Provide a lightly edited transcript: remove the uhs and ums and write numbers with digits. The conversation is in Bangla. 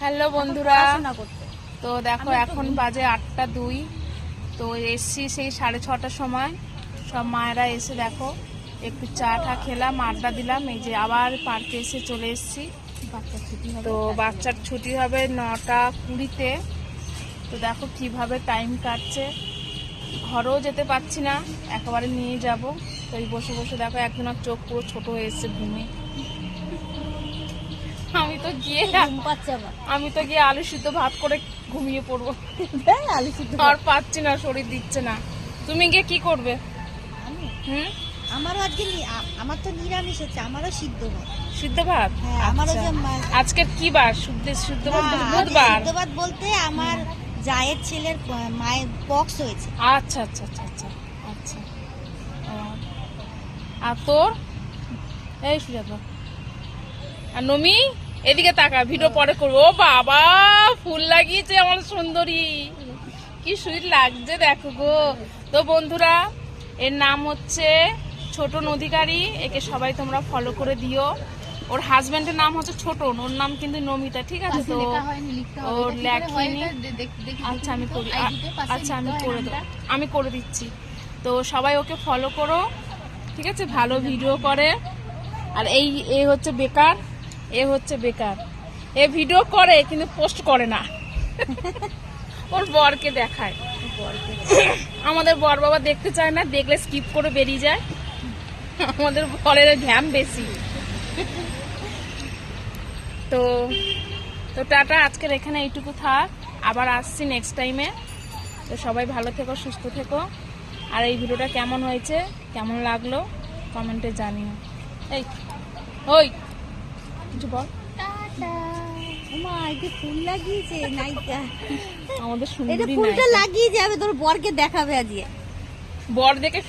হ্যালো বন্ধুরা, তো দেখো এখন বাজে 8টা 2। তো এসছি সেই 6:30টার সময়। সব মায়েরা এসে দেখো একটু চা টা খেলাম, আড্ডা দিলাম। এই যে আবার পার্কে এসে চলে এসছি। তো বাচ্চার ছুটি হবে 9টা 20-তে। তো দেখো কিভাবে টাইম কাটছে, ঘরেও যেতে পারছি না, একেবারে নিয়ে যাব। তো এই বসে বসে দেখো একজনের চোখ পুরো ছোট হয়ে এসছে ঘুমে। আমি তো গিয়ে আলু সিদ্ধ ভাত করে ঘুমিয়ে পড়বো। আলু সিদ্ধ আর পাচ্ছি না, শরীর দিচ্ছে না। তুমি গিয়ে কি করবে? আমারও আজকে আমার তো নিরামিষ হচ্ছে, আমারও সিদ্ধ ভাত। সিদ্ধ ভাত? হ্যাঁ, আমারও যে আজকের কি বার? সিদ্ধ ভাত বুধবার। সিদ্ধ ভাত বলতে আমার জায়ের ছেলের মায়ের পক্স হয়েছে। আচ্ছা আচ্ছা আচ্ছা আচ্ছা আচ্ছা। আর তোর এই সুজাতা আর নমি এদিকে তাকা, ভিডিও পরে করবো। ও বাবা, ফুল লাগিয়েছে আমার সুন্দরী, কি সুইট লাগছে দেখো গো। তো বন্ধুরা, এর নাম হচ্ছে ছোটন অধিকারী। একে সবাই তোমরা ফলো করে দিও। ওর হাজবেন্ডের নাম হচ্ছে ছোটন, ওর নাম কিন্তু নমিতা, ঠিক আছে? তো ওর লেখেনি। আচ্ছা আমি করি, আচ্ছা আমি করে দিচ্ছি। তো সবাই ওকে ফলো করো, ঠিক আছে? ভালো ভিডিও করে। আর এই হচ্ছে বেকার, এ ভিডিও করে কিন্তু পোস্ট করে না। ওর বরকে দেখায়। আমাদের বর বাবা দেখতে চায় না, দেখলে স্কিপ করে বেরিয়ে যায়। আমাদের বরের ঘ্যাম বেশি। তো টাটা, আজকের এখানে এইটুকু থাক, আবার আসছি নেক্সট টাইমে। তো সবাই ভালো থেকো, সুস্থ থেকো। আর এই ভিডিওটা কেমন হয়েছে, কেমন লাগলো কমেন্টে জানিও। এই ওই কিছু বল। ফুল লাগিয়েছে নাইকা, আমাদের সুন্দরী ফুলটা লাগিয়ে যাবে, তোর বরকে দেখাবে আজকে। বর দেখে